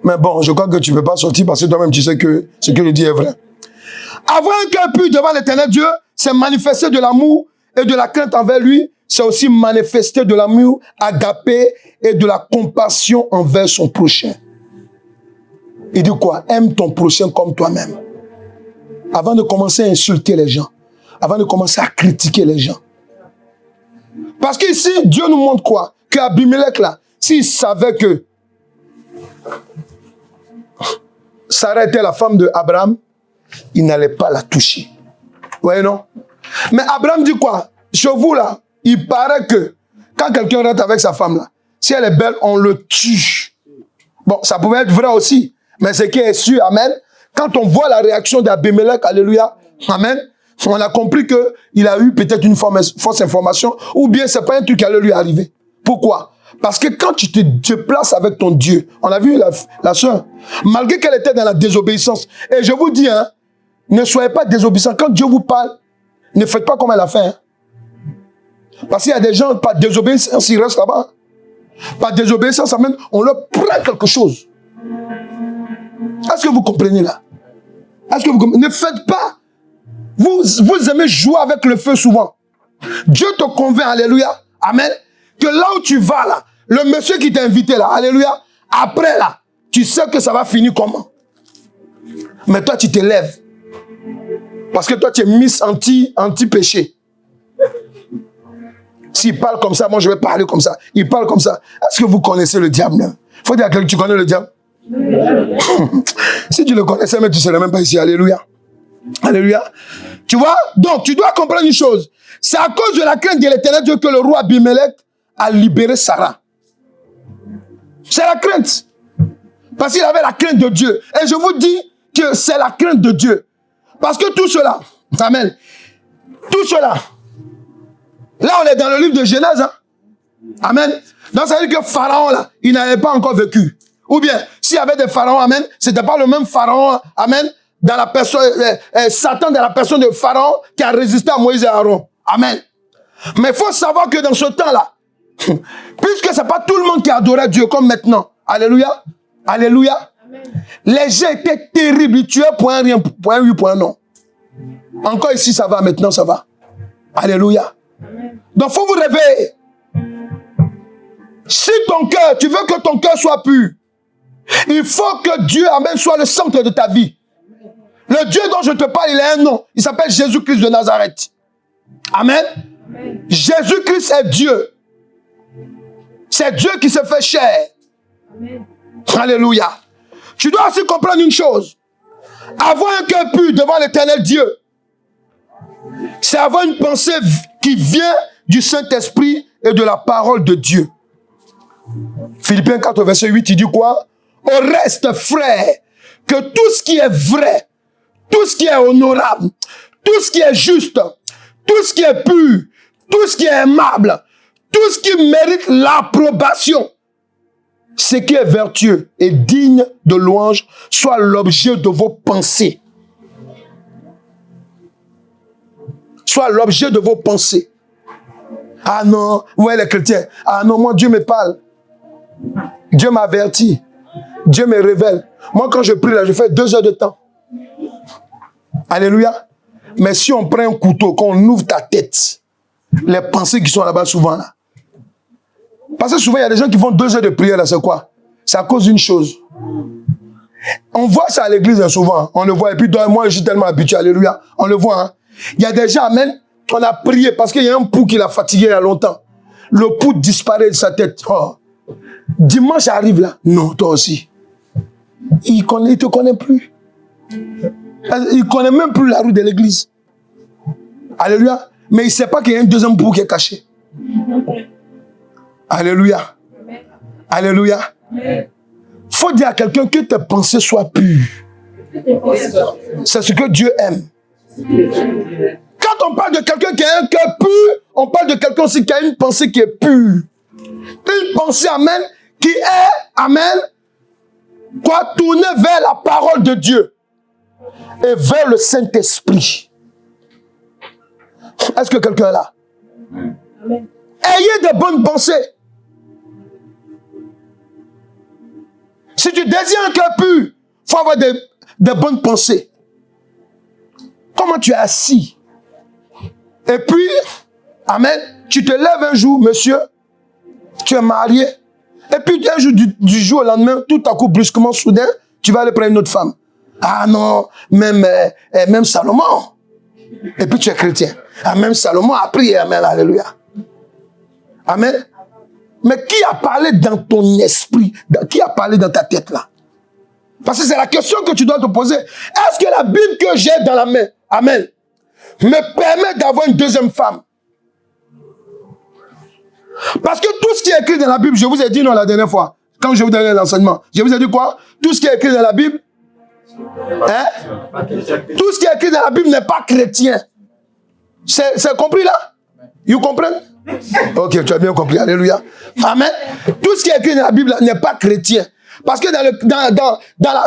[SPEAKER 1] Mais bon, je crois que tu ne peux pas sortir parce que toi-même tu sais que ce que je dis est vrai. Avoir un cœur pur devant l'éternel Dieu, c'est manifester de l'amour et de la crainte envers lui. C'est aussi manifester de l'amour agapé et de la compassion envers son prochain. Il dit quoi? Aime ton prochain comme toi-même. Avant de commencer à insulter les gens, avant de commencer à critiquer les gens. Parce qu'ici, Dieu nous montre quoi? Qu'Abimelech là, s'il savait que Sarah était la femme d'Abraham, il n'allait pas la toucher. Vous voyez, non? Mais Abraham dit quoi? Chez vous là, il paraît que quand quelqu'un rentre avec sa femme là, si elle est belle, on le tue. Bon, ça pouvait être vrai aussi. Mais ce qui est sûr, amen, quand on voit la réaction d'Abimelech, alléluia, amen, on a compris qu'il a eu peut-être une fausse information, ou bien c'est pas un truc qui allait lui arriver. Pourquoi? Parce que quand tu te places avec ton Dieu, on a vu la soeur, malgré qu'elle était dans la désobéissance, et je vous dis, hein, ne soyez pas désobéissants. Quand Dieu vous parle, ne faites pas comme elle a fait. Hein. Parce qu'il y a des gens, par désobéissance, ils restent là-bas. Par désobéissance, amen, on leur prend quelque chose. Est-ce que vous comprenez là? Est-ce que vous comprenez? Ne faites pas. Vous aimez jouer avec le feu souvent. Dieu te convainc, alléluia, amen, que là où tu vas là, le monsieur qui t'a invité là, alléluia, après là, tu sais que ça va finir comment. Mais toi, tu te lèves. Parce que toi, tu es Miss anti-péché. S'il parle comme ça, moi je vais parler comme ça. Il parle comme ça. Est-ce que vous connaissez le diable? Il faut dire à quelqu'un que tu connais le diable. Si tu le connaissais, mais tu ne serais même pas ici. Alléluia. Alléluia. Tu vois? Donc, tu dois comprendre une chose. C'est à cause de la crainte de l'éternel Dieu que le roi Abimelech a libéré Sarah. C'est la crainte. Parce qu'il avait la crainte de Dieu. Et je vous dis que c'est la crainte de Dieu. Parce que tout cela, amen, tout cela, là on est dans le livre de Genèse, hein? Amen. Donc ça veut dire que Pharaon là, il n'avait pas encore vécu. Ou bien, s'il y avait des pharaons, amen, c'était pas le même Pharaon, amen, dans la personne, Satan dans la personne de Pharaon qui a résisté à Moïse et Aaron. Amen. Mais il faut savoir que dans ce temps-là, puisque c'est pas tout le monde qui adorait Dieu comme maintenant, alléluia, alléluia, amen. Les gens étaient terribles, ils tuaient pour un rien, pour un oui, pour un non. Encore ici, ça va, maintenant ça va. Alléluia. Amen. Donc il faut vous réveiller. Si ton cœur, tu veux que ton cœur soit pur, il faut que Dieu, amen, soit le centre de ta vie. Le Dieu dont je te parle, il a un nom. Il s'appelle Jésus-Christ de Nazareth. Amen. Amen. Jésus-Christ est Dieu. C'est Dieu qui se fait chair. Amen. Alléluia. Tu dois aussi comprendre une chose. Avoir un cœur pur devant l'éternel Dieu, c'est avoir une pensée qui vient du Saint-Esprit et de la parole de Dieu. Philippiens 4, verset 8, il dit quoi? Au reste, frère, que tout ce qui est vrai, tout ce qui est honorable, tout ce qui est juste, tout ce qui est pur, tout ce qui est aimable, tout ce qui mérite l'approbation, ce qui est vertueux et digne de louange, soit l'objet de vos pensées. Soit l'objet de vos pensées. Ah non, vous voyez les chrétiens. Ah non, moi Dieu me parle. Dieu m'avertit. Dieu me révèle. Moi quand je prie là, je fais 2 heures de temps. Alléluia. Mais si on prend un couteau, qu'on ouvre ta tête, les pensées qui sont là-bas souvent là. Parce que souvent il y a des gens qui font 2 heures de prière là, c'est quoi? C'est à cause d'une chose. On voit ça à l'église souvent. On le voit. Et puis moi je suis tellement habitué. Alléluia. On le voit. Hein. Il y a des gens, amen, on a prié parce qu'il y a un pouls qui l'a fatigué il y a longtemps. Le pouls disparaît de sa tête. Oh. Dimanche arrive là. Non, toi aussi. Il te connaît plus. Il connaît même plus la rue de l'église. Alléluia. Mais il ne sait pas qu'il y a un deuxième pouls qui est caché. Alléluia. Alléluia. Il faut dire à quelqu'un que tes pensées soient pures. C'est ce que Dieu aime. Quand on parle de quelqu'un qui a un cœur pur, on parle de quelqu'un aussi qui a une pensée qui est pure. Une pensée, amen, qui est, amen, quoi, tournée vers la parole de Dieu et vers le Saint-Esprit. Est-ce que quelqu'un est là? Amen. Ayez de bonnes pensées. Si tu désires un cœur pur, il faut avoir de bonnes pensées. Comment tu es assis? Et puis, amen, tu te lèves un jour, monsieur, tu es marié, et puis un jour, du jour au lendemain, tout à coup, brusquement, soudain, tu vas aller prendre une autre femme. Ah non, même Salomon. Et puis tu es chrétien. Ah, même Salomon a prié, amen, alléluia. Amen. Mais qui a parlé dans ton esprit? Qui a parlé dans ta tête là? Parce que c'est la question que tu dois te poser. Est-ce que la Bible que j'ai dans la main, amen, me permet d'avoir une deuxième femme? Parce que tout ce qui est écrit dans la Bible, je vous ai dit non la dernière fois, quand je vous donnais l'enseignement, je vous ai dit quoi? Tout ce qui est écrit dans la Bible, hein? Tout ce qui est écrit dans la Bible n'est pas chrétien. C'est compris là? Vous comprenez? Ok, tu as bien compris, alléluia. Amen. Tout ce qui est écrit dans la Bible n'est pas chrétien. Parce que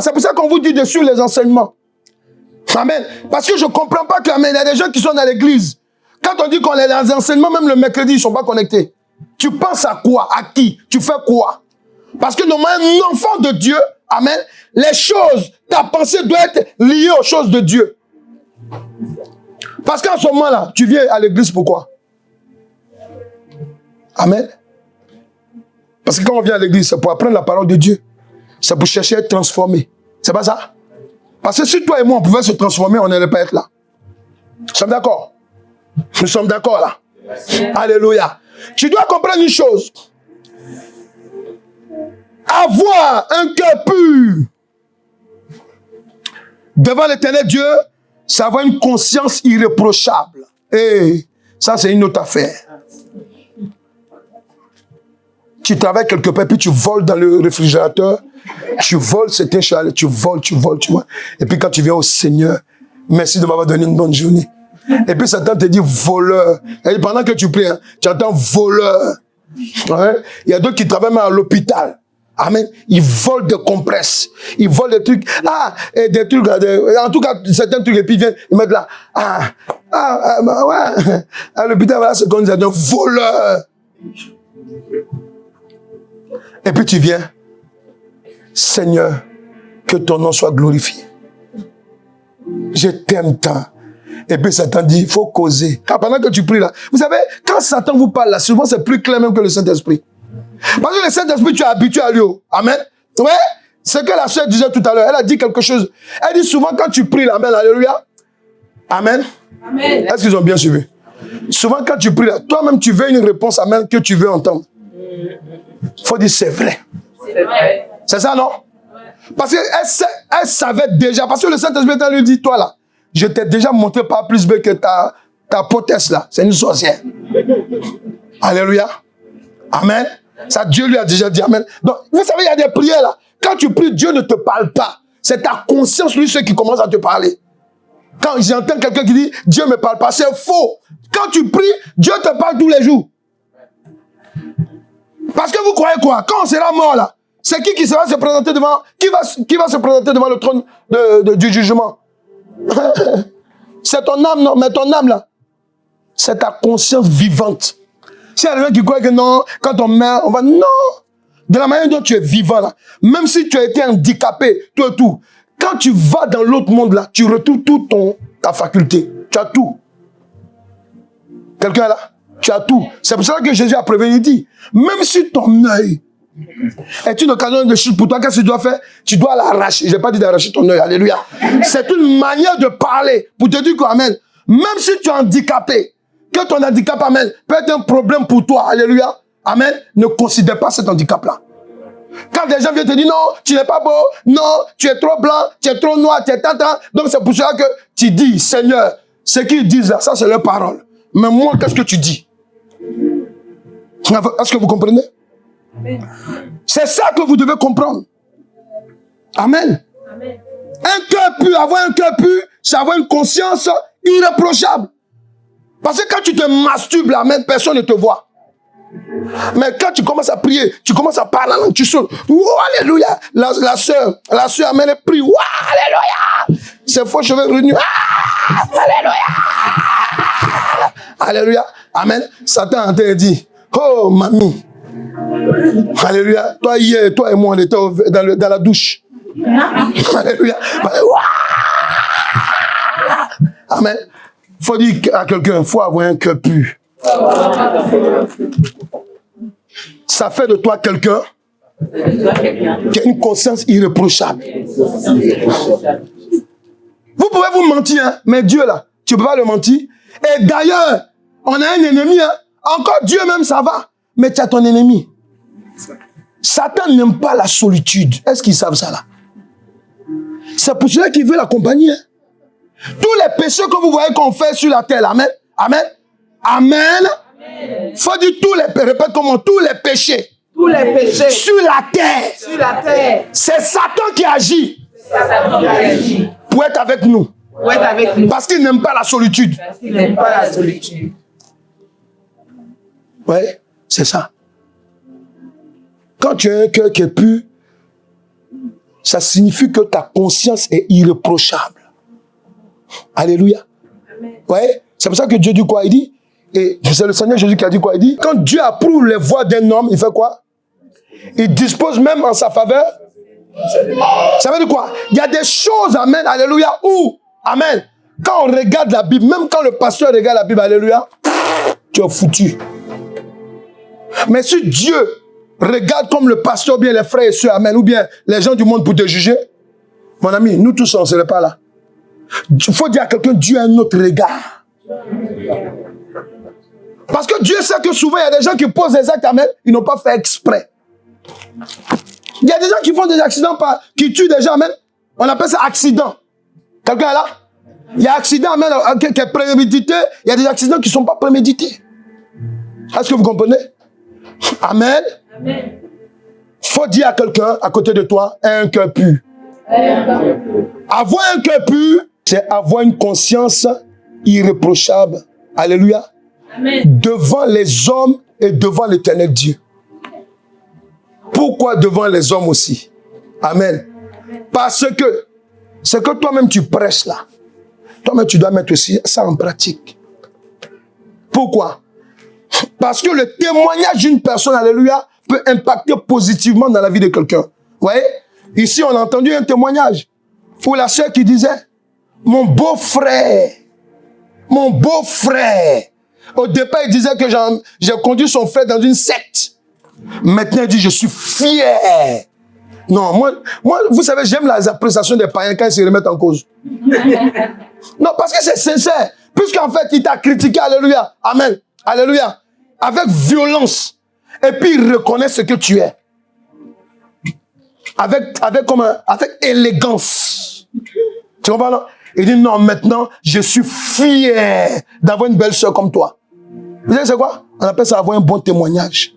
[SPEAKER 1] c'est pour ça qu'on vous dit dessus les enseignements. Amen. Parce que je ne comprends pas que, amen, il y a des gens qui sont dans l'église. Quand on dit qu'on est dans les enseignements, même le mercredi, ils ne sont pas connectés. Tu penses à quoi? À qui? Tu fais quoi? Parce que normalement, un enfant de Dieu, amen, les choses, ta pensée doit être liée aux choses de Dieu. Parce qu'en ce moment-là, tu viens à l'église pourquoi? Amen. Parce que quand on vient à l'église, c'est pour apprendre la parole de Dieu. C'est pour chercher à être transformé. C'est pas ça? Parce que si toi et moi, on pouvait se transformer, on n'allait pas être là. Nous sommes d'accord? Nous sommes d'accord là? Alléluia. Tu dois comprendre une chose. Avoir un cœur pur devant l'Éternel Dieu, c'est avoir une conscience irréprochable. Et ça, c'est une autre affaire. Tu travailles quelque part, puis tu voles dans le réfrigérateur, tu voles certains chalet, tu voles. Et puis quand tu viens au Seigneur, merci de m'avoir donné une bonne journée. Et puis Satan te dit voleur. Et pendant que tu pries, hein, tu entends voleur. Ouais? Il y a d'autres qui travaillent même à l'hôpital. Amen. Ils volent des compresses. Ils volent des trucs. Et des trucs. En tout cas, certains trucs. Et puis ils viennent, ils mettent là. Ouais. À l'hôpital, voilà ce qu'on dit. Voleur. Et puis tu viens. Seigneur, que ton nom soit glorifié. Je t'aime tant. Et puis Satan dit, il faut causer. Car pendant que tu pries là, vous savez, quand Satan vous parle là, souvent c'est plus clair même que le Saint-Esprit. Parce que le Saint-Esprit, tu es habitué à lui. Amen. Ouais. C'est que la sœur disait tout à l'heure. Elle a dit quelque chose. Elle dit souvent quand tu pries là, amen, alléluia. Amen. Amen. Est-ce qu'ils ont bien suivi? Souvent quand tu pries là, toi-même tu veux une réponse, amen, que tu veux entendre. Il faut dire c'est vrai. C'est vrai. C'est ça, non? Parce qu'elle savait déjà. Parce que le Saint-Esprit lui dit, toi là, je t'ai déjà montré par plus belle que ta potesse là. C'est une sorcière. Alléluia. Amen. Ça, Dieu lui a déjà dit amen. Donc, vous savez, il y a des prières là. Quand tu pries, Dieu ne te parle pas. C'est ta conscience, lui, ceux qui commence à te parler. Quand j'entends quelqu'un qui dit Dieu ne me parle pas, c'est faux. Quand tu pries, Dieu te parle tous les jours. Parce que vous croyez quoi? Quand on sera mort là, c'est qui va se présenter devant, qui va se présenter devant le trône du jugement? C'est ton âme, non, mais ton âme là, c'est ta conscience vivante. S'il y a des gens qui croient que non, quand on meurt, on va... Non! De la manière dont tu es vivant là, même si tu as été handicapé, tout, quand tu vas dans l'autre monde là, tu retrouves toute ta faculté. Tu as tout. Quelqu'un est là? Tu as tout. C'est pour ça que Jésus a prévenu, il dit, même si ton œil est une occasion de chute pour toi, qu'est-ce que tu dois faire? Tu dois l'arracher. Je n'ai pas dit d'arracher ton œil, alléluia. C'est une manière de parler pour te dire qu'amen, même si tu es handicapé, que ton handicap, amen, peut être un problème pour toi, alléluia, amen, ne considère pas cet handicap-là. Quand des gens viennent te dire, non, tu n'es pas beau, non, tu es trop blanc, tu es trop noir, tu es tata, donc c'est pour cela que tu dis, Seigneur, ce qu'ils disent là, ça c'est leur parole. Mais moi, qu'est-ce que tu dis? Est-ce que vous comprenez? C'est ça que vous devez comprendre. Amen. Amen. Un cœur pur, avoir un cœur pur, c'est avoir une conscience irréprochable. Parce que quand tu te masturbes là, même personne ne te voit. Mais quand tu commences à prier, tu commences à parler, tu sautes. Oh, alléluia. La soeur, amen, elle prie. Oh, alléluia. Ses faux cheveux revenus. Ah, alléluia. Alléluia. Amen. Satan a dit, oh, mamie. Alléluia. Toi, hier, toi et moi, on était dans la douche. Alléluia. Amen. Faut dire à quelqu'un, il faut avoir un cœur pur. Ça fait de toi quelqu'un qui a une conscience irréprochable. Vous pouvez vous mentir, hein, mais Dieu là, tu ne peux pas le mentir. Et d'ailleurs, on a un ennemi, hein. Encore Dieu même ça va, mais tu as ton ennemi. Satan n'aime pas la solitude. Est-ce qu'ils savent ça là? C'est pour cela qu'il veut l'accompagner. Hein. Tous les péchés que vous voyez qu'on fait sur la terre, amen, amen, amen. Faut dire tous les, répète comment, tous les péchés.
[SPEAKER 3] Tous les péchés.
[SPEAKER 1] Sur la terre.
[SPEAKER 3] Sur la terre.
[SPEAKER 1] C'est Satan qui agit.
[SPEAKER 3] Satan qui agit.
[SPEAKER 1] Pour être avec nous.
[SPEAKER 3] Pour être avec nous.
[SPEAKER 1] Parce qu'il n'aime pas la solitude.
[SPEAKER 3] Parce qu'il n'aime pas la solitude.
[SPEAKER 1] Oui, c'est ça. Quand tu as un cœur qui est pur, ça signifie que ta conscience est irréprochable. Alléluia. Oui, c'est pour ça que Dieu dit quoi? Il dit, et c'est le Seigneur Jésus qui a dit quoi? Il dit, quand Dieu approuve les voies d'un homme, il fait quoi? Il dispose même en sa faveur. Ça veut dire quoi? Il y a des choses, amen, alléluia, où, amen, quand on regarde la Bible, même quand le pasteur regarde la Bible, alléluia, tu es foutu. Mais si Dieu regarde comme le pasteur, bien les frères et sœurs, amen, ou bien les gens du monde pour te juger, mon ami, nous tous, on ne serait pas là. Il faut dire à quelqu'un, Dieu a un autre regard. Parce que Dieu sait que souvent, il y a des gens qui posent des actes, amen, ils n'ont pas fait exprès. Il y a des gens qui font des accidents, qui tuent des gens, amen. On appelle ça accident. Quelqu'un est là? Il y a accident, amen, qui est prémédité. Il y a des accidents qui ne sont pas prémédités. Est-ce que vous comprenez? Amen. Amen. Faut dire à quelqu'un à côté de toi, un cœur pur. Avoir un cœur pur, c'est avoir une conscience irréprochable. Alléluia. Amen. Devant les hommes et devant l'éternel Dieu. Pourquoi devant les hommes aussi? Amen. Parce que c'est que toi-même tu prêches là. Toi-même tu dois mettre aussi ça en pratique. Pourquoi? Parce que le témoignage d'une personne, alléluia, peut impacter positivement dans la vie de quelqu'un. Vous voyez? Ici, on a entendu un témoignage pour la sœur qui disait, mon beau-frère, au départ, il disait que j'ai conduit son frère dans une secte. Maintenant, il dit, je suis fier. Non, moi, vous savez, j'aime les appréciations des païens quand ils se remettent en cause. Non, parce que c'est sincère. Puisqu'en fait, il t'a critiqué, alléluia, amen, alléluia, avec violence. Et puis, il reconnaît ce que tu es. Avec élégance. Tu comprends, non? Il dit, non, maintenant, je suis fier d'avoir une belle sœur comme toi. Vous savez, c'est quoi? On appelle ça avoir un bon témoignage.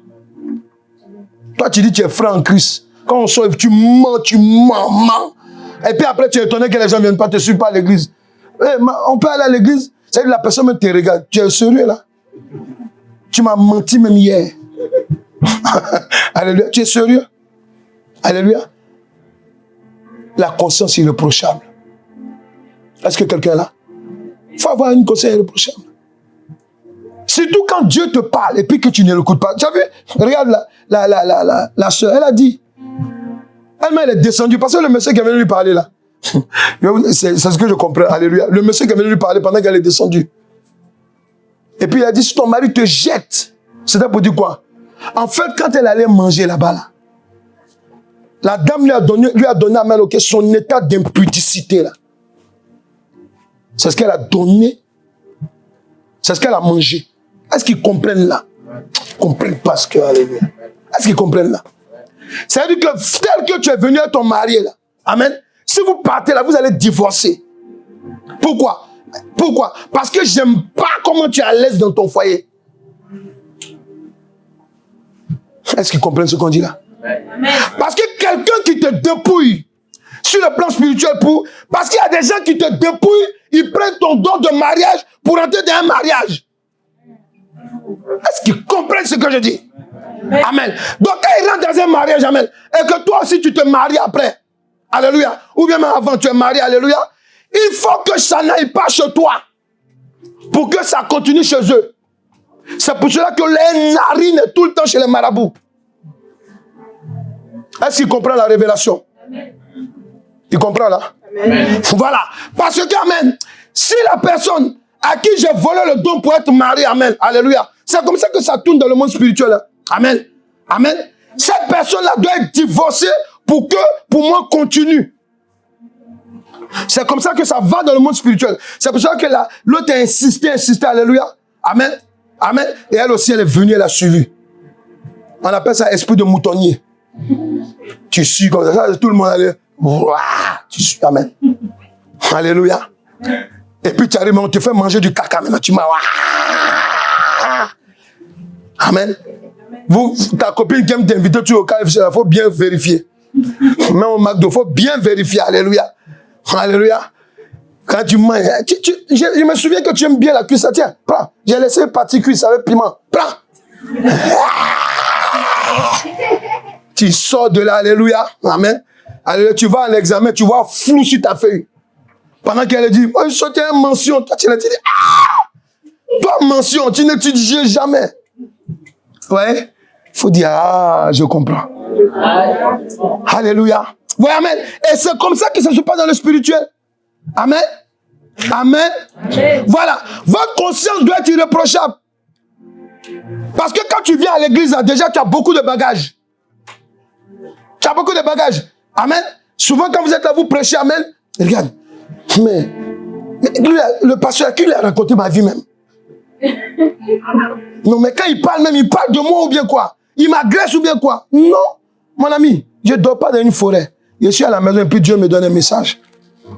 [SPEAKER 1] Toi, tu dis, tu es frère en Christ. Quand on sort, tu mens. Et puis après, tu es étonné que les gens ne viennent pas te suivre à l'église. on peut aller à l'église, c'est-à-dire que la personne même te regarde. Tu es sérieux là? Tu m'as menti même hier. Alléluia. Tu es sérieux? Alléluia. La conscience irréprochable. Est-ce que quelqu'un est là? Il faut avoir une conscience irréprochable. Surtout quand Dieu te parle et puis que tu ne l'écoutes pas. Tu as vu? Regarde la soeur, elle a dit. Elle est descendue parce que le monsieur qui est venu lui parler là. C'est ce que je comprends. Alléluia. Le monsieur qui est venu lui parler pendant qu'elle est descendue. Et puis il a dit, si ton mari te jette, c'était pour dire quoi? En fait, quand elle allait manger là-bas, là, la dame lui a donné à main son état d'impudicité là. C'est ce qu'elle a donné. C'est ce qu'elle a mangé. Est-ce qu'ils comprennent là? Ils ne comprennent pas ce que... Alléluia. Est-ce qu'ils comprennent là? C'est-à-dire que tel que tu es venu à ton mari là, amen, si vous partez là, vous allez divorcer. Pourquoi? Pourquoi? Parce que j'aime pas comment tu es à l'aise dans ton foyer. Est-ce qu'ils comprennent ce qu'on dit là? Amen. Parce que quelqu'un qui te dépouille sur le plan spirituel parce qu'il y a des gens qui te dépouillent, ils prennent ton don de mariage pour entrer dans un mariage. Est-ce qu'ils comprennent ce que je dis? Amen. Donc quand ils rentrent dans un mariage, amen, et que toi aussi tu te maries après, alléluia, ou bien même avant tu es marié, alléluia, il faut que ça n'aille pas chez toi pour que ça continue chez eux. C'est pour cela que les narines est tout le temps chez les marabouts. Est-ce qu'ils comprennent la révélation? Ils comprennent là? Amen. Voilà. Parce que, amen, si la personne à qui j'ai volé le don pour être marié, amen, alléluia, c'est comme ça que ça tourne dans le monde spirituel. Hein? Amen. Amen. Cette personne-là doit être divorcée pour moi, continue. C'est comme ça que ça va dans le monde spirituel. C'est pour ça que l'autre a insisté, alléluia. Amen. Amen. Et elle aussi, elle est venue, elle a suivi. On appelle ça esprit de moutonnier. Tu suis comme ça, tout le monde allait. Tu suis, amen. Alléluia. Et puis tu arrives, on te fait manger du caca maintenant. Tu m'as. Amen. Ta copine qui aime t'inviter au KFC, il faut bien vérifier. Même au McDo, il faut bien vérifier. Alléluia. Alléluia. Quand tu manges, je me souviens que tu aimes bien la cuisse. Tiens, prends. J'ai laissé une partie cuisse avec piment. Prends. Tu sors de là, alléluia. Amen. Alléluia. Tu vas à l'examen, tu vois flou sur ta feuille. Pendant qu'elle dit, oh, je sortais une mention. Toi, tu l'as dit, toi, mention, tu n'étudies jamais. Ouais. Il faut dire, je comprends. Alléluia. Ouais, amen. Et c'est comme ça que ça se passe dans le spirituel. Amen. Amen. Amen. Voilà. Votre conscience doit être irréprochable. Parce que quand tu viens à l'église, déjà, tu as beaucoup de bagages. Tu as beaucoup de bagages. Amen. Souvent, quand vous êtes là, vous prêchez, amen. Regarde. Mais le pasteur, à qui il a raconté ma vie même? Non, mais quand il parle même, il parle de moi ou bien quoi? Il m'agresse ou bien quoi? Non, mon ami, je ne dors pas dans une forêt. Je suis à la maison et puis Dieu me donne un message.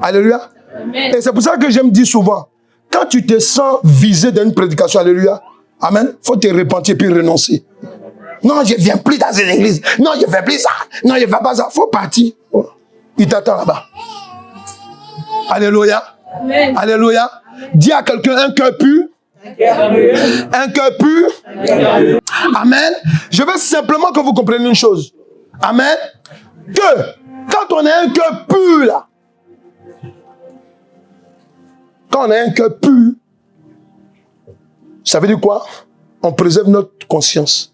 [SPEAKER 1] Alléluia. Amen. Et c'est pour ça que j'aime dire souvent, quand tu te sens visé dans une prédication, alléluia, amen, il faut te repentir puis renoncer. Non, je ne viens plus dans une église. Non, je ne fais plus ça. Non, je ne fais pas ça. Il faut partir. Il t'attend là-bas. Alléluia. Amen. Alléluia. Dis à quelqu'un un cœur pur. Un cœur pur. Amen. Je veux simplement que vous compreniez une chose. Amen. Que quand on a un cœur pur là, quand on a un cœur pur, ça veut dire quoi? On préserve notre conscience.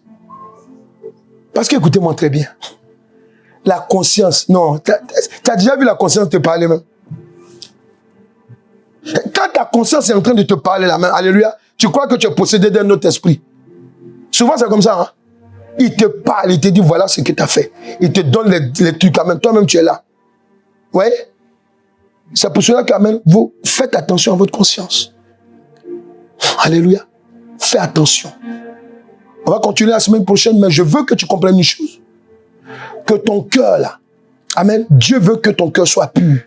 [SPEAKER 1] Parce que écoutez-moi très bien. La conscience, non, tu as déjà vu la conscience te parler même? Quand ta conscience est en train de te parler la main, alléluia, tu crois que tu es possédé d'un autre esprit. Souvent c'est comme ça, hein? Il te parle, il te dit voilà ce que tu as fait. Il te donne les trucs, amen. Toi-même tu es là. Vous voyez? C'est pour cela qu'amen, vous faites attention à votre conscience. Alléluia. Fais attention. On va continuer la semaine prochaine, mais je veux que tu comprennes une chose. Que ton cœur là, amen, Dieu veut que ton cœur soit pur.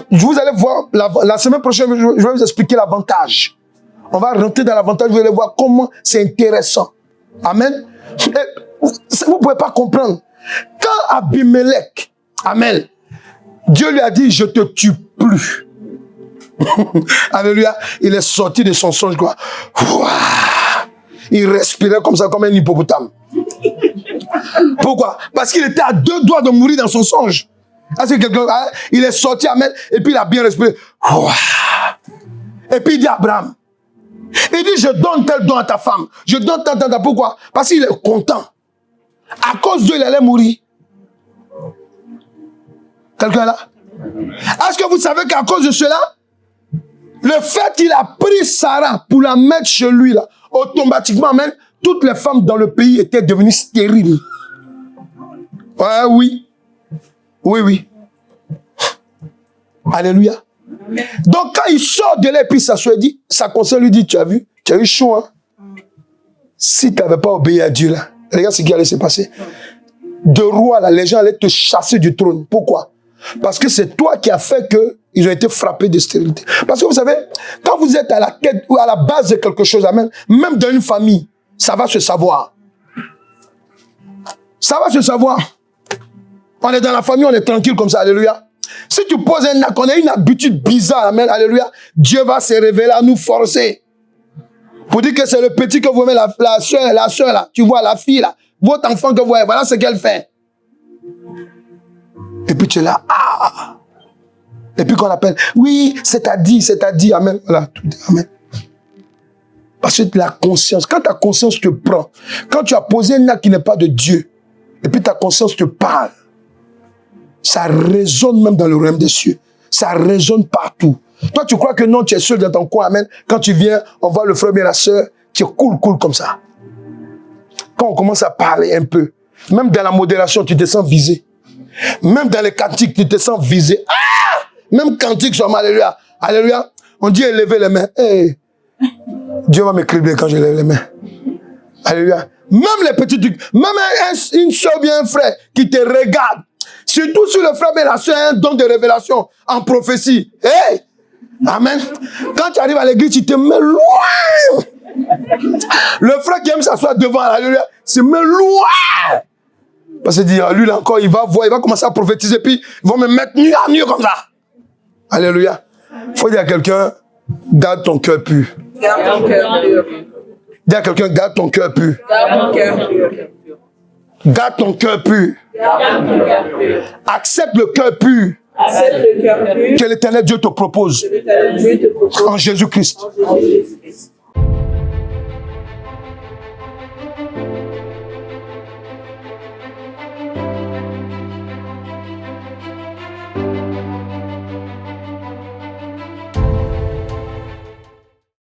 [SPEAKER 1] Vous allez voir, la semaine prochaine, je vais vous expliquer l'avantage. On va rentrer dans l'avantage, vous allez voir comment c'est intéressant. Amen. Et vous ne pouvez pas comprendre. Quand Abimelech, amen, Dieu lui a dit, je ne te tue plus. Alléluia. Il est sorti de son songe, quoi. Il respirait comme ça, comme un hippopotame. Pourquoi? Parce qu'il était à 2 doigts de mourir dans son songe. Est-ce que quelqu'un, il est sorti, amen, et puis il a bien respiré. Et puis il dit à Abraham, il dit, je donne tel don à ta femme. Je donne tel don. Pourquoi? Parce qu'il est content. À cause d'eux, il allait mourir. Quelqu'un là? Est-ce que vous savez qu'à cause de cela, le fait qu'il a pris Sarah pour la mettre chez lui, là, automatiquement, même, toutes les femmes dans le pays étaient devenues stériles. Ouais, oui. Oui. Alléluia. Donc, quand il sort de là, et puis s'assoit, dit, sa conseillère lui dit, tu as vu, tu as eu chaud, hein? Si tu n'avais pas obéi à Dieu, là, regarde ce qui allait se passer. De roi, là, les gens allaient te chasser du trône. Pourquoi? Parce que c'est toi qui as fait qu'ils ont été frappés de stérilité. Parce que vous savez, quand vous êtes à la tête ou à la base de quelque chose, même dans une famille, ça va se savoir. Ça va se savoir. On est dans la famille, on est tranquille comme ça, alléluia. Si tu poses un acte, on a une habitude bizarre, amen, alléluia, Dieu va se révéler à nous forcer. Pour dire que c'est le petit que vous aimez, la soeur là, tu vois, la fille là, votre enfant que vous voyez, voilà ce qu'elle fait. Et puis tu es là, Et puis qu'on appelle, oui, c'est à dit, amen, voilà, tout dit, amen. Parce que la conscience, quand ta conscience te prend, quand tu as posé un acte qui n'est pas de Dieu, et puis ta conscience te parle, ça résonne même dans le royaume des cieux. Ça résonne partout. Toi, tu crois que non, tu es seul dans ton coin, amen. Quand tu viens, on voit le frère et la sœur, tu es cool comme ça. Quand on commence à parler un peu, même dans la modération, tu te sens visé. Même dans les cantiques, tu te sens visé. Même cantiques sur alléluia. Alléluia. On dit élever les mains. Hey. Dieu va m'écrire quand je lève les mains. Alléluia. Même les petits trucs, même une soeur ou bien un frère qui te regarde, surtout si le frère et la soeur a un don de révélation en prophétie. Hey! Amen. Quand tu arrives à l'église, tu te mets loin. Le frère qui aime s'asseoir devant, alléluia, se met loin. Parce qu'il dit, lui là encore, il va voir, il va commencer à prophétiser, puis ils vont me mettre nu à nu comme ça. Alléluia. Il faut dire à quelqu'un, garde ton cœur pur.
[SPEAKER 3] Garde ton cœur pur.
[SPEAKER 1] Dis à quelqu'un, garde ton cœur pur.
[SPEAKER 3] Garde ton cœur pur.
[SPEAKER 1] Garde ton cœur pur.
[SPEAKER 3] Garde ton cœur pur.
[SPEAKER 1] Accepte le cœur pur.
[SPEAKER 3] Accepte le cœur pur
[SPEAKER 1] Que l'Éternel Dieu te propose.
[SPEAKER 3] que l'Éternel Dieu te propose
[SPEAKER 1] En Jésus-Christ.
[SPEAKER 3] en Jésus-Christ.